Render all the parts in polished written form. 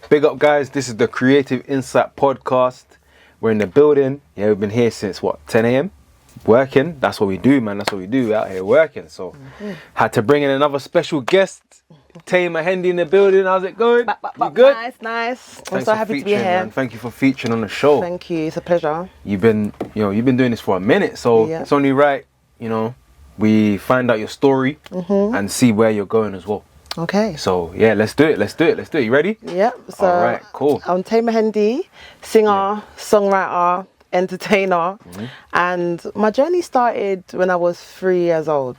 Big up, guys. This is the Creative Insight Podcast. We're in the building. Yeah, we've been here since, 10 a.m.? Working. That's what we do, man. That's what we do out here, working. So, had to bring in another special guest. Taymah Hendi in the building. How's it going? You good? Nice. I'm so happy to be here. Man. Thank you for featuring on the show. Thank you. It's a pleasure. You've been doing this for a minute, so it's only right, we find out your story and see where you're going as well. Okay. So yeah, let's do it. You ready? Yep. So all right, cool. I'm Taymah Hendi, singer, songwriter, entertainer, and my journey started when I was 3 years old.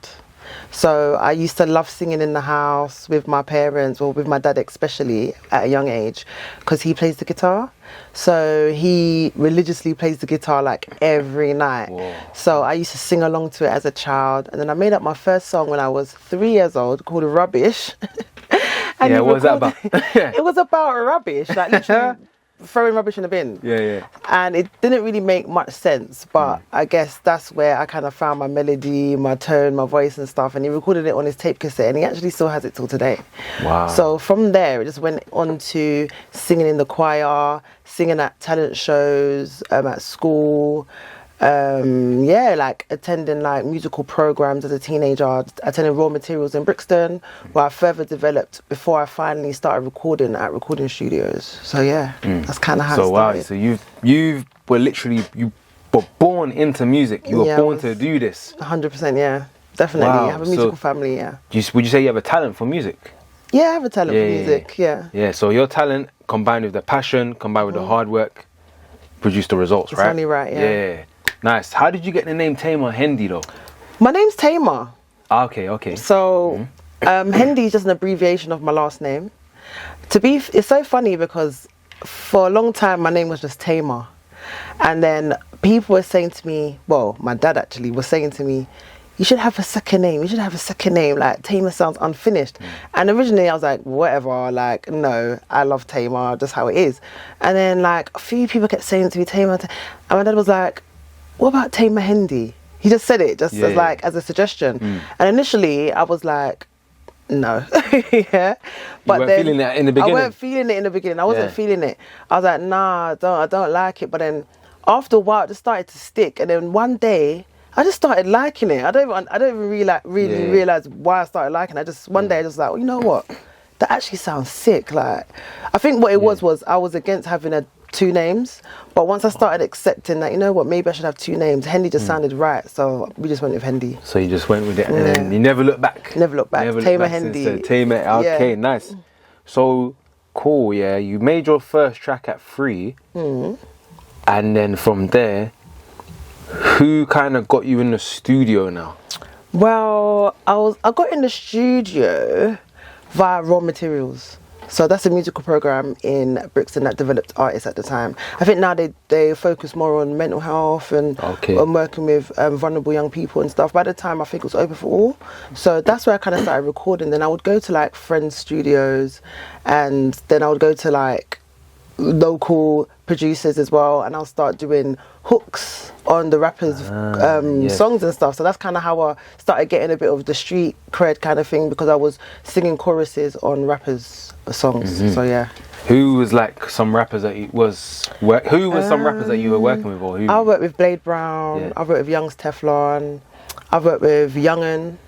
So I used to love singing in the house with my parents, or with my dad especially, at a young age, because he plays the guitar. So he religiously plays the guitar like every night. Whoa. So I used to sing along to it as a child. And then I made up my first song when I was 3 years old called Rubbish. And what was that about? It was about rubbish, like literally throwing rubbish in the bin. Yeah. And it didn't really make much sense, but I guess that's where I kind of found my melody, my tone, my voice and stuff. And he recorded it on his tape cassette, and he actually still has it till today. Wow. So from there, it just went on to singing in the choir, singing at talent shows, at school. Like attending like musical programs as a teenager, attending Raw Materials in Brixton, where I further developed before I finally started recording at recording studios. So that's kind of how it started. So you were born into music. You were born to do this. 100%, yeah, definitely. Wow. I have a musical family, yeah. Would you say you have a talent for music? Yeah, I have a talent for music, yeah. Yeah, so your talent combined with the passion, combined with the hard work, produced the results, right? It's only right, yeah. Yeah. Nice. How did you get the name Taymah Hendi though? My name's Taymah. Okay. So, Hendi is just an abbreviation of my last name. It's so funny because for a long time my name was just Taymah. And then people were saying to me, well, my dad actually was saying to me, you should have a second name. Like, Taymah sounds unfinished. And originally I was like, whatever, like, no, I love Taymah, just how it is. And then like a few people kept saying to me, Taymah. And my dad was like, what about Taymah Hendi? He just said it, as a suggestion. And initially I was like, no. Yeah. But you weren't feeling it in the beginning? I weren't feeling it in the beginning. I wasn't feeling it. I was like, nah, I don't like it. But then after a while it just started to stick. And then one day I just started liking it. I don't even really realize why I started liking it. One day I just like, well, you know what? That actually sounds sick. Like, I think what it was I was against having two names, but once I started accepting that, you know what, maybe I should have two names, Hendi just sounded right, so we just went with Hendi. So you just went with it, and then you never looked back? Never looked back. Taymah Hendi. Taymah, okay, nice. So, cool, yeah, you made your first track at 3, and then from there, who kind of got you in the studio now? Well, I got in the studio via Raw Materials. So that's a musical program in Brixton that developed artists at the time. I think now they focus more on mental health and on working with vulnerable young people and stuff. By the time, I think it was open for all. So that's where I kind of started recording. Then I would go to like friends' studios, and then I would go to like local producers as well, and I'll start doing hooks on the rappers' songs and stuff. So that's kind of how I started getting a bit of the street cred kind of thing, because I was singing choruses on rappers' songs. So yeah. Who was like some rappers that you some rappers that you were working with, or who? I worked with Blade Brown. I worked with Young's Teflon. I worked with Young'un.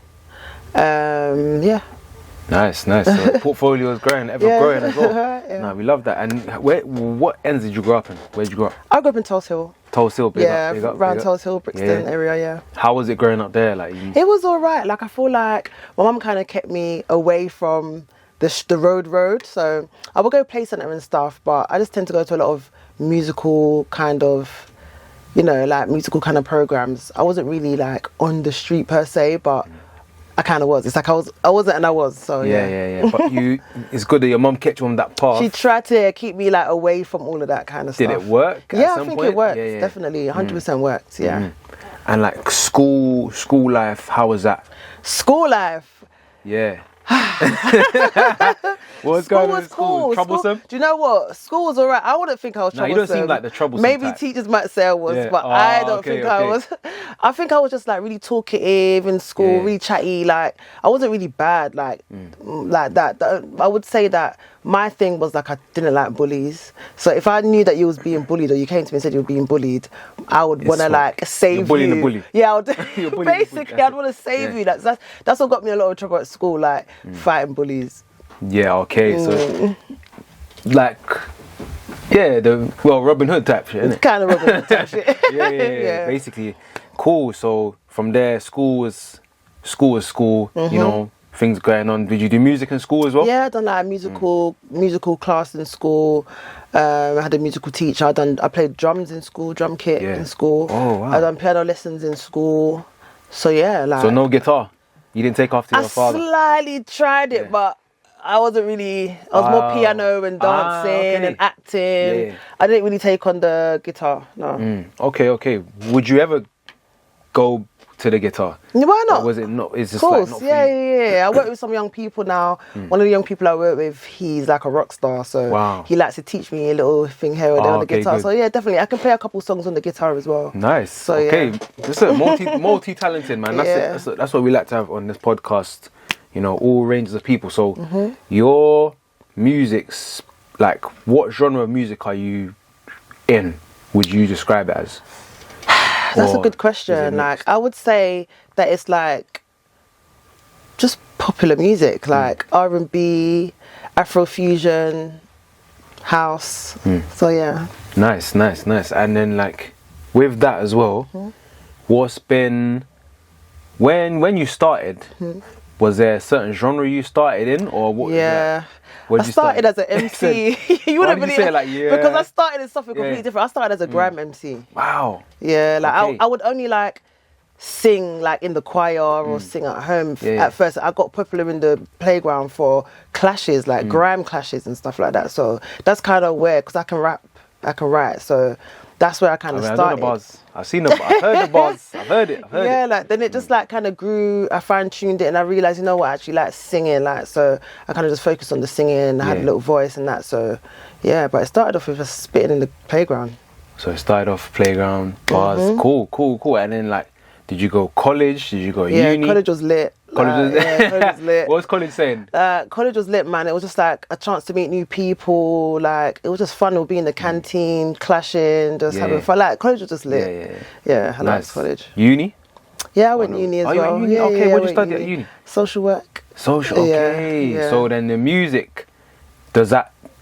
Nice. So the portfolio is growing, growing as well. No, we love that. And what ends did you grow up in? Where did you grow up? I grew up in Tulse Hill. Tulse Hill, big up. Around Tulse Hill, Brixton area, yeah. How was it growing up there? It was all right. Like, I feel like my mum kind of kept me away from the road. So I would go play centre and stuff, but I just tend to go to a lot of musical kind of, musical kind of programs. I wasn't really like on the street per se, but I kind of was. It's like I wasn't and I was. So yeah. But it's good that your mum kept you on that path. She tried to keep me like away from all of that kind of stuff. Did it work? Yeah, I think it worked. Definitely, 100% worked. Yeah. And like school life, how was that? School life. Yeah. What's going on in school? Troublesome? Do you know what? School was alright. I wouldn't think I was troublesome. You don't seem like the troublesome Maybe type. Teachers might say I was, but I don't think I was. I think I was just like really talkative in school, really chatty. Like, I wasn't really bad, like that. I would say that my thing was like I didn't like bullies. So if I knew that you was being bullied or you came to me and said you were being bullied, I would want to like save you're bullying you. the bully. Yeah, I would, You're bullying the bully. basically I'd want to save you. That's what got me a lot of trouble at school, like fighting bullies. Yeah, okay, so like, yeah, Robin Hood type shit, innit? Kind of Robin Hood type shit. Yeah. Basically, cool. So from there, school was school. You know, things going on. Did you do music in school as well? Yeah, I done like musical class in school. I had a musical teacher. I played drums in school, drum kit in school. Oh wow. I done piano lessons in school. So yeah, like. So no guitar. You didn't take after your father. I slightly tried it, but I wasn't really. I was more piano and dancing and acting. Yeah. I didn't really take on the guitar. No. Okay. Would you ever go to the guitar? Why not? Or was it not? It's just Of course, like not for yeah. I work with some young people now. One of the young people I work with, he's like a rock star, so he likes to teach me a little thing here or there on the guitar. Good. So yeah, definitely, I can play a couple songs on the guitar as well. Nice. So, okay, yeah. this is multi-talented, man. That's it. That's what we like to have on this podcast. You know, all ranges of people. So your music's like, what genre of music are you in? Would you describe it as? That's a good question. Like, I would say that it's like just popular music, like R&B, Afrofusion, house. So yeah. Nice. And then like with that as well, what's been when you started? Was there a certain genre you started in, or what? Yeah. I started as an MC. You wouldn't believe it. Like, because I started in something completely different. I started as a grime MC. Wow. Yeah, like I would only like sing like in the choir or sing at home. At first, I got popular in the playground for clashes, like grime clashes and stuff like that. So that's kind of where, because I can rap, I can write. So that's where I kind of started. I know the bars. I've seen them. I've heard the bars. I've heard it. Yeah, like then it just like kind of grew. I fine-tuned it and I realised, you know what, I actually like singing. Like, so I kind of just focused on the singing. I had a little voice and that. So yeah, but it started off with just spitting in the playground. So it started off playground bars. Cool. And then like, did you go college? Did you go uni? Yeah, college was lit. College was lit. What was college saying? College was lit, man. It was just like a chance to meet new people. Like, it was just fun. It would be in the canteen, clashing, just having fun. Like, college was just lit. Yeah, I liked college. Uni? Yeah, I went uni as well. You went uni? Yeah, okay, what did you study at uni? Social work. Okay. Yeah. So then the music, does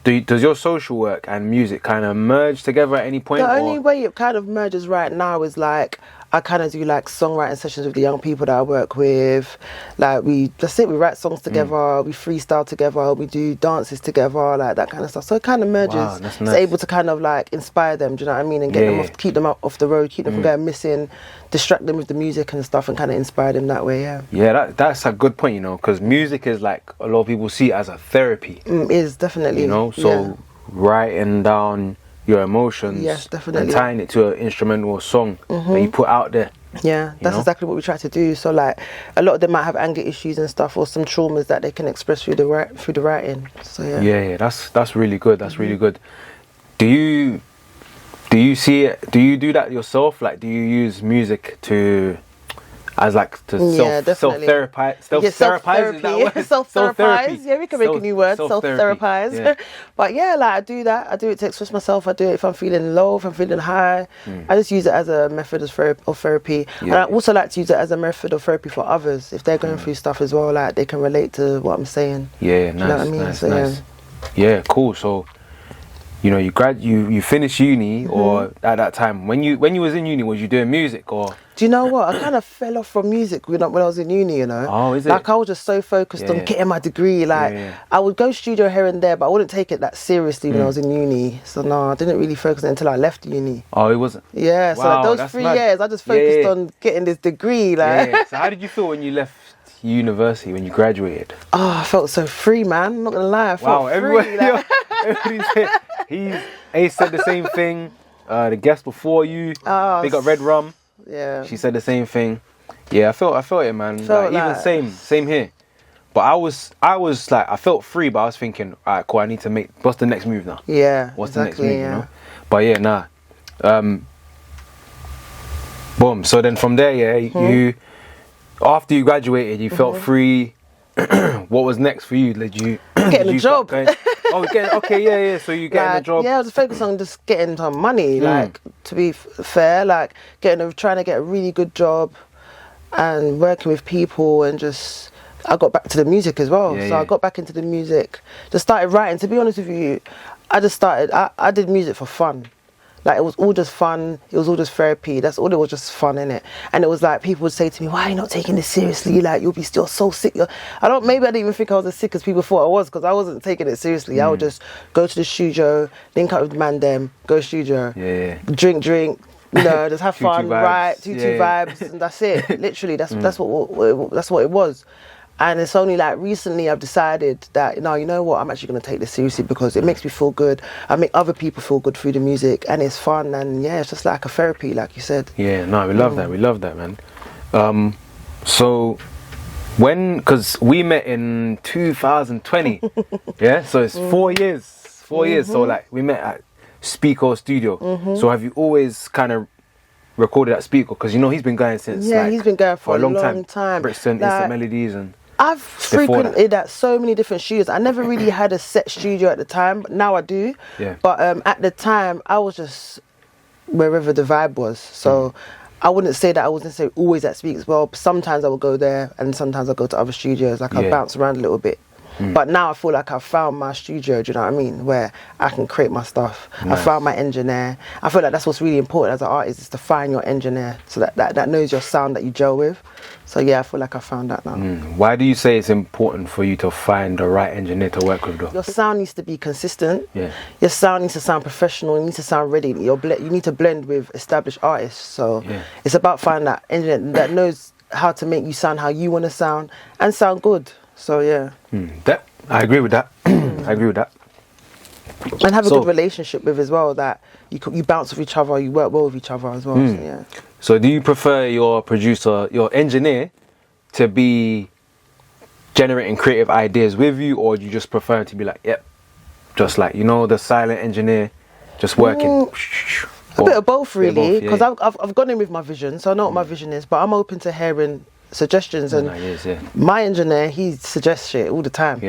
your social work and music kind of merge together at any point? The only way it kind of merges right now is like, I kind of do like songwriting sessions with the young people that I work with. Like we write songs together, we freestyle together, we do dances together, like that kind of stuff. So it kind of merges. Wow, that's nice. It's able to kind of like inspire them, do you know what I mean? And get them keep them off the road, keep them from going missing, distract them with the music and stuff, and kind of inspire them that way. Yeah, that's a good point, you know, because music is like, a lot of people see it as a therapy. It is, definitely. You know, so writing down your emotions, definitely, and tying it to an instrumental or song that you put out there. Yeah, that's exactly what we try to do. So like, a lot of them might have anger issues and stuff, or some traumas that they can express through the writing. So yeah, that's really good. That's really good. Do you see it? Do you do that yourself? Like, do you use music to self-therapize? Self-therapize. Yeah, we can make a new word. Self-therapize. Yeah. But yeah, like I do that. I do it to express myself. I do it if I'm feeling low, if I'm feeling high. I just use it as a method of therapy. And I also like to use it as a method of therapy for others. If they're going through stuff as well, like they can relate to what I'm saying. Yeah, nice. You know what I mean? Nice. Yeah, cool. So, you know, you finished uni, or at that time when you was in uni, was you doing music or? Do you know what? I kind of fell off from music when I was in uni, you know. Oh, is it? Like, I was just so focused on getting my degree. Like, I would go studio here and there, but I wouldn't take it that seriously when I was in uni. So, no, I didn't really focus until I left uni. Oh, it wasn't? Yeah, so like those 3 years, I just focused on getting this degree. Like. So how did you feel when you left university, when you graduated? Oh, I felt so free, man. I'm not going to lie. I felt free. Like. Ace said the same thing. The guest before you, they got Red Rum. Yeah, she said the same thing. Yeah, I felt it, man. Even same here. But I was like, I felt free, but I was thinking, alright, cool, I need to make, what's the next move now? Yeah, what's the next move? You know. But yeah, boom. So then from there, you after you graduated, you felt free. What was next for you? Did you getting a job? Oh, okay, yeah. So you getting a job? Yeah, I was focused on just getting some money. Like, to be fair, like trying to get a really good job and working with people, and just I got back to the music as well. I got back into the music. Just started writing. To be honest with you, I did music for fun. Like, it was all just fun. It was all just therapy. That's all. It was just fun, innit? And it was like, people would say to me, why are you not taking this seriously? Like, you'll be still so sick. Maybe I didn't even think I was as sick as people thought I was, because I wasn't taking it seriously. I would just go to the studio, link up with the man them, go studio, drink, just have fun, write, tutu vibes, and that's it. Literally, that's what it was. And it's only like recently I've decided that, no, you know what, I'm actually going to take this seriously, because it makes me feel good. I make other people feel good through the music, and it's fun, and it's just like a therapy, like you said. Yeah, no, we love that. We love that, man. So because we met in 2020, so it's 4 years. 4 years. So like we met at Speako Studio. So have you always kind of recorded at Speako? Because he's been going since he's been going for a long time. Brixton, Instant Melodies, and I've frequented at so many different studios. I never really had a set studio at the time, but now I do. Yeah. But at the time, I was just wherever the vibe was. So I wouldn't say that I wasn't always at Speak as well. Sometimes I would go there, and sometimes I go to other studios. Like, I bounce around a little bit. But now I feel like I've found my studio, do you know what I mean? Where I can create my stuff. Nice. I found my engineer. I feel like that's what's really important as an artist, is to find your engineer, so that knows your sound that you gel with. So I feel like I found that now. Why do you say it's important for you to find the right engineer to work with, though? Your sound needs to be consistent. Yeah. Your sound needs to sound professional. It needs to sound ready. You need to blend with established artists. So it's about finding that engineer that knows how to make you sound how you want to sound, and sound good. So I agree with that. I agree with that. And have a good relationship with as well, that you bounce with each other, you work well with each other as well. So do you prefer your producer, your engineer, to be generating creative ideas with you, or do you just prefer to be like, just like, the silent engineer, just working? A bit of both, really, because I've gone in with my vision, so I know what my vision is, but I'm open to hearing suggestions, and my engineer, he suggests shit all the time.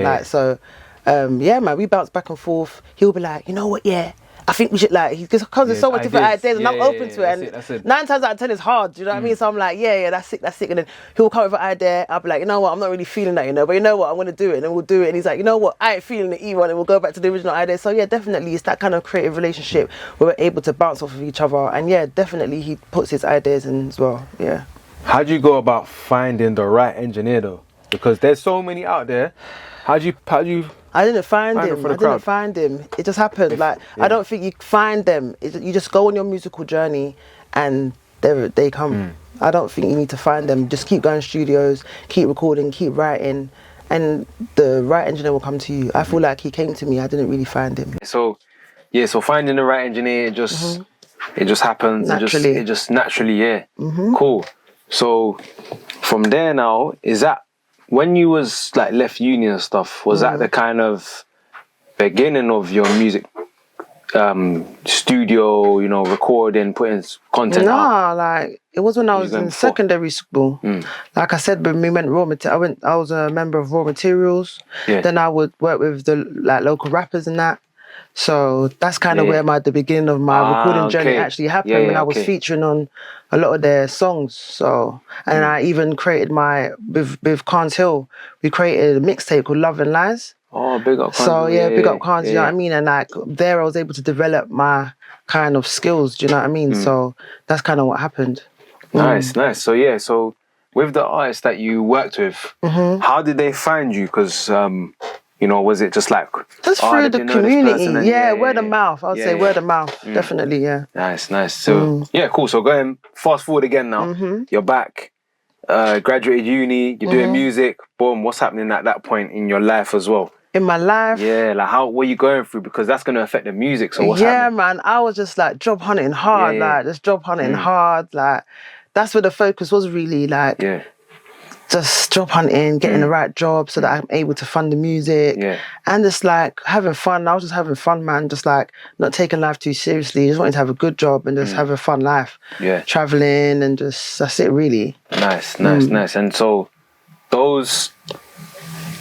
Man, we bounce back and forth. He'll be like, you know what, I think we should, like, because there's so much different ideas, and I'm open to it. And 9 times out of 10 it's hard, do you know what I mean? So I'm like, that's sick. And then he'll come with an idea. I'll be like, you know what, I'm not really feeling that, but you know what, I'm going to do it, and then we'll do it. And he's like, you know what, I ain't feeling it either, and we'll go back to the original idea. So definitely, it's that kind of creative relationship where we're able to bounce off of each other. And definitely he puts his ideas in as well. How do you go about finding the right engineer, though? Because there's so many out there. How do you I didn't find him. It just happened. I don't think you find them. You just go on your musical journey, and they come. I don't think you need to find them. Just keep going to studios, keep recording, keep writing, and the right engineer will come to you. I feel like he came to me. I didn't really find him. So finding the right engineer, it just happens. Naturally. It just naturally, Cool. So from there now, is that when you was like left uni and stuff, was that the kind of beginning of your music studio, recording, putting content out? Like, it was when I was in secondary school. Like I said, when we went I was a member of Raw Materials. Then I would work with the local rappers and that. So that's kind of where the beginning of my recording journey actually happened, when I was featuring on a lot of their songs. So, and I even created with Khan's Hill, we created a mixtape called Love and Lies. Oh, big up Khan's. So big up Khan's, you know what I mean? And like there I was able to develop my kind of skills, do you know what I mean? So that's kind of what happened. Nice. So with the artists that you worked with, how did they find you? Because was it just like through the community? Word of mouth. I would say word of mouth, definitely. Nice. So cool. So going fast forward again now. You're back, graduated uni. You're doing music. Boom. What's happening at that point in your life as well? In my life, what are you going through? Because that's going to affect the music. So what's happening? Man, I was just like job hunting hard, just job hunting hard. Like that's where the focus was really. Like just job hunting, getting the right job so that I'm able to fund the music. And just like having fun. I was just having fun, man. Just like not taking life too seriously. Just wanting to have a good job and just have a fun life. Traveling and just, that's it really. Nice. And so those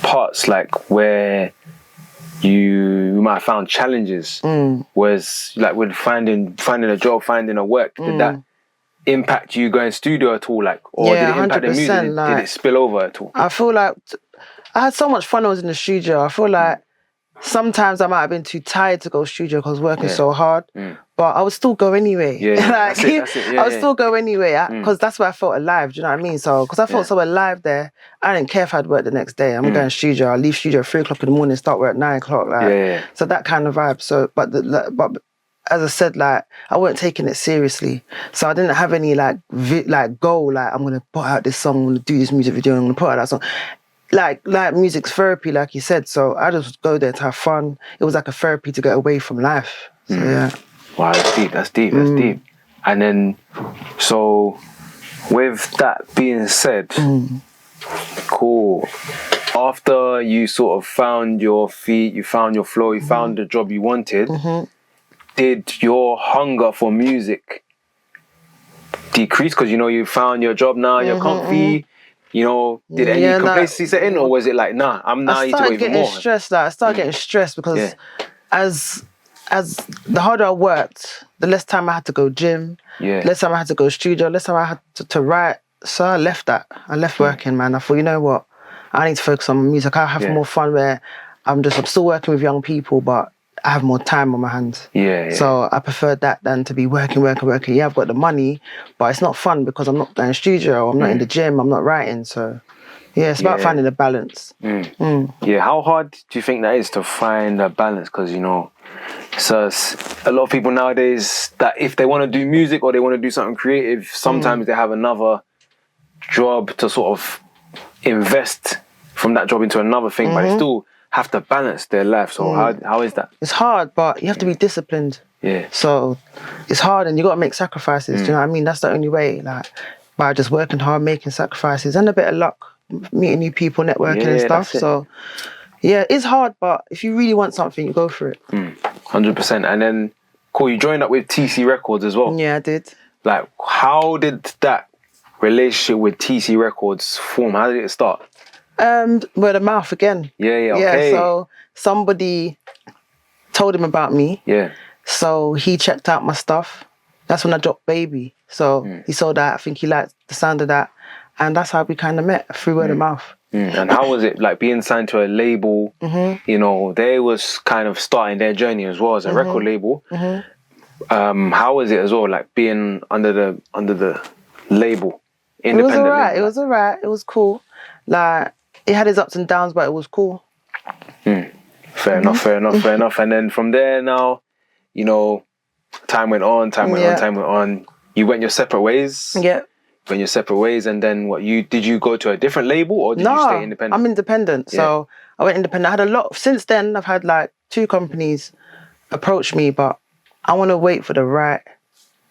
parts like where you might have found challenges. Whereas like with finding a job, finding a work, did that impact you going studio at all? Like, or did it impact the music? Did it spill over at all? I feel like I had so much fun when I was in the studio. I feel like sometimes I might have been too tired to go studio because working so hard, but I would still go anyway. That's it. I would still go anyway because that's where I felt alive. Do you know what I mean? So because I felt so alive there, I didn't care if I'd work the next day. I'm going studio. I leave studio at 3 o'clock in the morning, start work at 9 o'clock. Like, so that kind of vibe. So, but as I said, like I weren't taking it seriously, so I didn't have any like goal. Like I'm gonna put out this song, I'm gonna do this music video, I'm gonna put out that song. Like music's therapy, like you said. So I just go there to have fun. It was like a therapy to get away from life. So yeah. Wow, that's deep. And then, so with that being said, cool. After you sort of found your feet, you found your flow, you found the job you wanted. Did your hunger for music decrease? Because, you know, you found your job now, you're comfy, you know, did any complacency set in? Or was it like, nah, I'm now need to go even more? I started getting stressed because as the harder I worked, the less time I had to go gym, less time I had to go studio, less time I had to write. So I left that. I left working, man. I thought, you know what? I need to focus on music. I have more fun where I'm still working with young people, but I have more time on my hands. So I preferred that than to be working. Yeah, I've got the money, but it's not fun because I'm not going to studio, I'm not in the gym, I'm not writing. So yeah, it's about finding a balance. Yeah, how hard do you think that is to find a balance? Because, you know, so a lot of people nowadays that if they want to do music or they want to do something creative, sometimes they have another job to sort of invest from that job into another thing, but they still have to balance their life. So how is that? It's hard, but you have to be disciplined. So it's hard and you got to make sacrifices. Do you know what I mean? That's the only way, like by just working hard, making sacrifices and a bit of luck, meeting new people, networking and stuff. So yeah, it's hard, but if you really want something, you go for it. 100%. And then, cool, you joined up with TC Records as well. Yeah, I did. Like, how did that relationship with TC Records form? How did it start? Word of mouth again. Okay. So somebody told him about me. So he checked out my stuff. That's when I dropped Baby. So he saw that. I think he liked the sound of that. And that's how we kind of met, through word of mouth. And how was it, like, being signed to a label? You know, they was kind of starting their journey as well as a record label. How was it as well, like, being under the label, independent? It was alright. It was cool. Like, it had its ups and downs, but it was cool. Fair enough. And then from there now, you know, time went on. You went your separate ways. Went your separate ways, and then did you go to a different label or did you stay independent? I'm independent. So I went independent. I had a lot. Since then, I've had like 2 companies approach me, but I want to wait for the right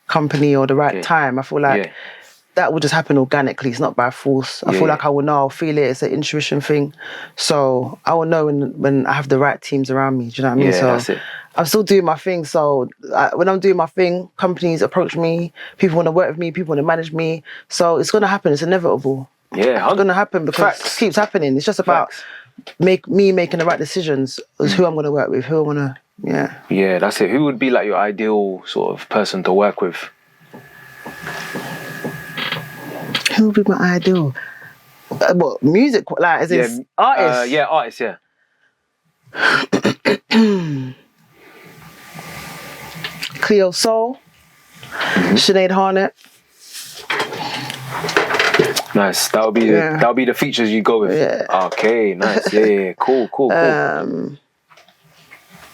company or the right time. I feel like that will just happen organically. It's not by force. I feel like I will know. I'll feel it. It's an intuition thing. So I will know when I have the right teams around me. Do you know what I mean? So that's it. I'm still doing my thing. So when I'm doing my thing, companies approach me. People want to work with me. People want to manage me. So it's going to happen. It's inevitable. Yeah, it's going to happen because it keeps happening. It's just about me making the right decisions as who I'm going to work with, who I want to, Yeah, that's it. Who would be like your ideal sort of person to work with? Who would be my ideal? What, music? Like, as in artists? Artists, Cleo Soul, Sinead Harnett. Nice. That'll be the features you go with. Okay, nice. Cool.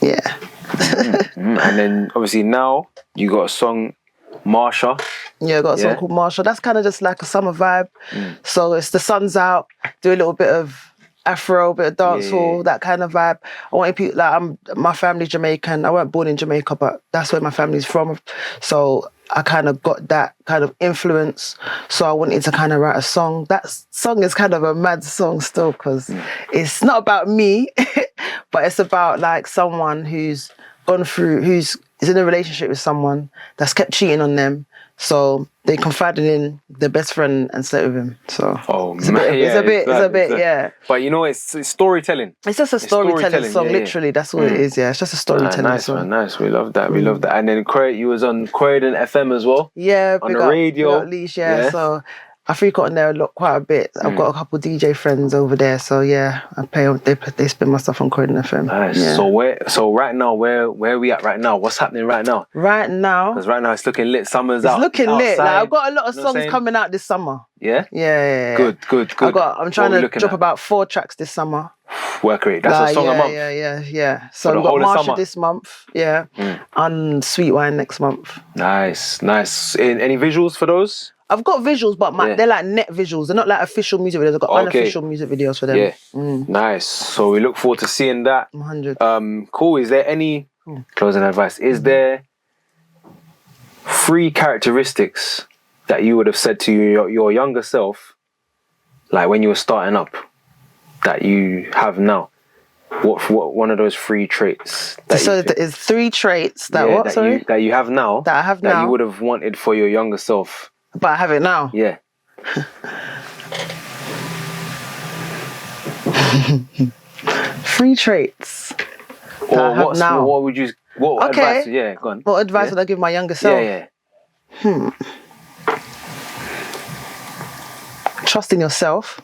Yeah. And then obviously now you got a song, Marsha. Yeah, I got a song called Marsha. That's kind of just like a summer vibe. So it's the sun's out, do a little bit of Afro, a bit of dancehall, that kind of vibe. I want people, like, my family's Jamaican. I weren't born in Jamaica, but that's where my family's from. So I kind of got that kind of influence. So I wanted to kind of write a song. That song is kind of a mad song still because it's not about me, but it's about like someone who's gone through, is in a relationship with someone that's kept cheating on them. So they confided in their best friend and slept with him. So it's a bit, yeah. But you know, it's storytelling. It's just a storytelling song, literally. That's what it is. Yeah, it's just a storytelling song. Nice. We love that. We love that. And then you was on Croydon FM as well. Yeah, on the radio. At least, yeah. So I frequent on there quite a bit. I've got a couple of DJ friends over there. So yeah, they spin my stuff on Croydon FM. Nice. Yeah. So right now, where are we at right now? What's happening right now? Right now, because right now it's looking lit. Summer's out. It's looking lit. Outside, like, I've got a lot of songs coming out this summer. Yeah? Yeah. Good. I'm trying to drop about 4 tracks this summer. Work rate. That's a song a month. Yeah. So we've got Marsha this month. Yeah. And Sweet Wine next month. Nice. Any visuals for those? I've got visuals, but they're like net visuals. They're not like official music videos. I've got unofficial music videos for them. Yeah. Nice. So we look forward to seeing that. 100. Cool. Is there any closing advice? Is there 3 characteristics that you would have said to your younger self, like when you were starting up, that you have now? What one of those 3 traits? There's 3 traits that that you have now, that I have now, that you would have wanted for your younger self. But I have it now. Yeah. 3 traits. Or what would you? What advice? Yeah, go on. What advice would I give my younger self? Yeah. Trust in yourself.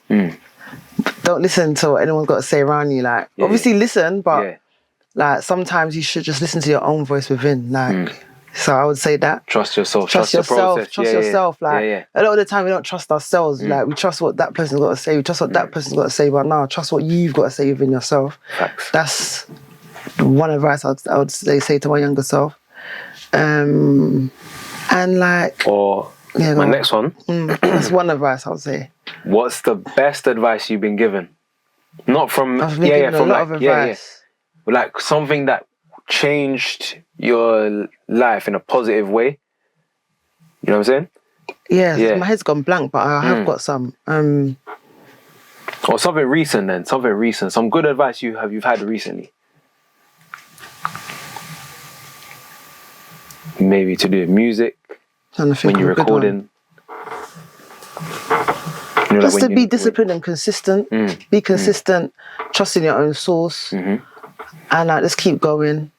Don't listen to what anyone's got to say around you. Like, obviously listen, but like sometimes you should just listen to your own voice within. Like. So I would say that. Trust yourself. Trust yourself. Trust yourself. Like a lot of the time we don't trust ourselves. Like we trust what that person's got to say. We trust what that person's got to say. But now trust what you've got to say within yourself. Facts. That's one advice I would say to my younger self. And like. Or my next one. That's one advice I would say. What's the best advice you've been given? Not from I've been given a lot of advice. But like something that changed your life in a positive way. You know what I'm saying? Yeah. My head's gone blank, but I have got some. Or something recent then. Some good advice you've had recently. Maybe to do with music. When you're recording. Just to be disciplined and consistent. Be consistent. Trust in your own source. And like just keep going.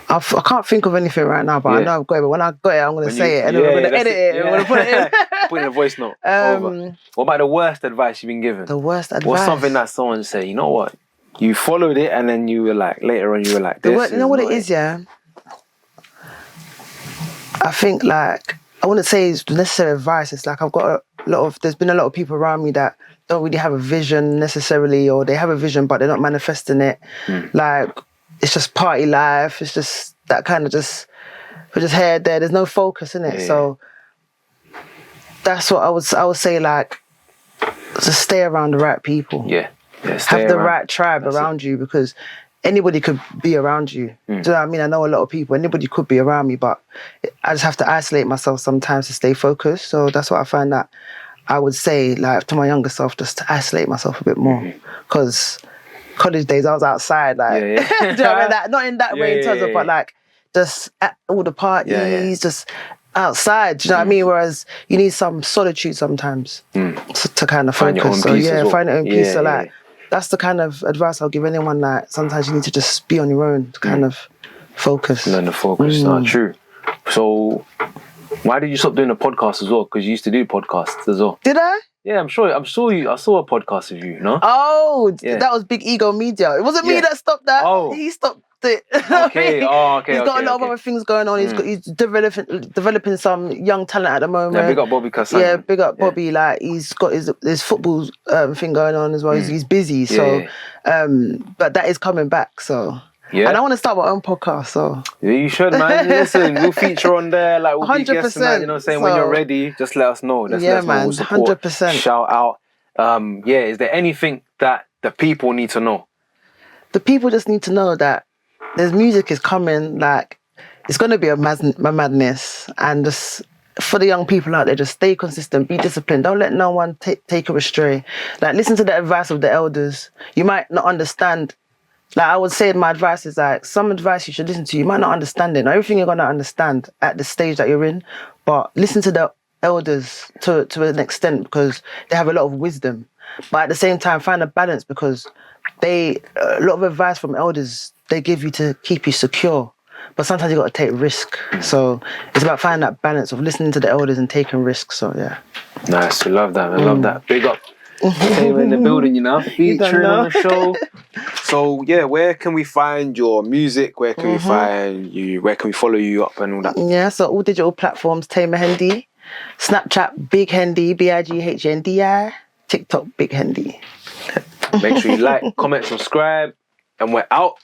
I can't think of anything right now, but I know I've got it. But when I got it, I'm going to say it, and then we're going to edit it, and we're going to put it in. Put in a voice note. What about the worst advice you've been given? The worst advice? What's something that someone say, you know what? You followed it, and then you were like, later on, you were like, you know what it is, yeah? I think, like, I wouldn't say it's necessary advice. It's like I've got there's been a lot of people around me that don't really have a vision necessarily, or they have a vision, but they're not manifesting it. Like, it's just party life. It's just that kind of we're just here, there. There's no focus in it. Yeah. So that's what I would say. Like, just stay around the right people. Yeah. Have the right tribe around you, because anybody could be around you. Do you know what I mean? I know a lot of people. Anybody could be around me, but I just have to isolate myself sometimes to stay focused. So that's what I find that I would say, like, to my younger self, just to isolate myself a bit more, because. College days, I was outside, like, do you know what I mean? Like, not in that way in terms of, but like, just at all the parties, just outside, do you know what I mean? Whereas you need some solitude sometimes to kind of focus. Find your own peace. So like, that's the kind of advice I'll give anyone. Like, sometimes you need to just be on your own to kind of focus. Learn to focus. Not true. So, why did you stop doing a podcast as well? Because you used to do podcasts as well. Did I? Yeah, I'm sure I saw a podcast of you, no? Oh, that was Big Ego Media. It wasn't me that stopped that. Oh. He stopped it. Okay. He's got a lot of other things going on. He's developing some young talent at the moment. Yeah, big up Bobby Kassan. Yeah, big up Bobby. Like, he's got his football thing going on as well. He's busy. So, but that is coming back. So. Yeah. And I want to start my own podcast, so... Yeah, you should, man. Listen, we'll feature on there, like, we'll 100%, be guests, man. You know what I'm saying? So, when you're ready, just let us know. Let us know. We'll support. 100%. Shout out. Is there anything that the people need to know? The people just need to know that there's music is coming, like, it's going to be a madness, and just... For the young people out there, just stay consistent, be disciplined. Don't let no one take you astray. Like, listen to the advice of the elders. You might not understand... Like, I would say my advice is, like, some advice you should listen to. You might not understand it. Not everything you're going to understand at the stage that you're in, but listen to the elders to an extent because they have a lot of wisdom, but at the same time find a balance because a lot of advice from elders they give you to keep you secure, but sometimes you got to take risk. So it's about finding that balance of listening to the elders and taking risks. So yeah. Nice, we love that. I love that. Big up. Taymah in the building, you know, featuring on the show. So yeah, where can we find your music? Where can we find you? Where can we follow you up and all that? Yeah, so all digital platforms, Taymah Hendi, Snapchat, Big Hendi, BIGHNDI, TikTok, Big Hendi. Make sure you like, comment, subscribe, and we're out.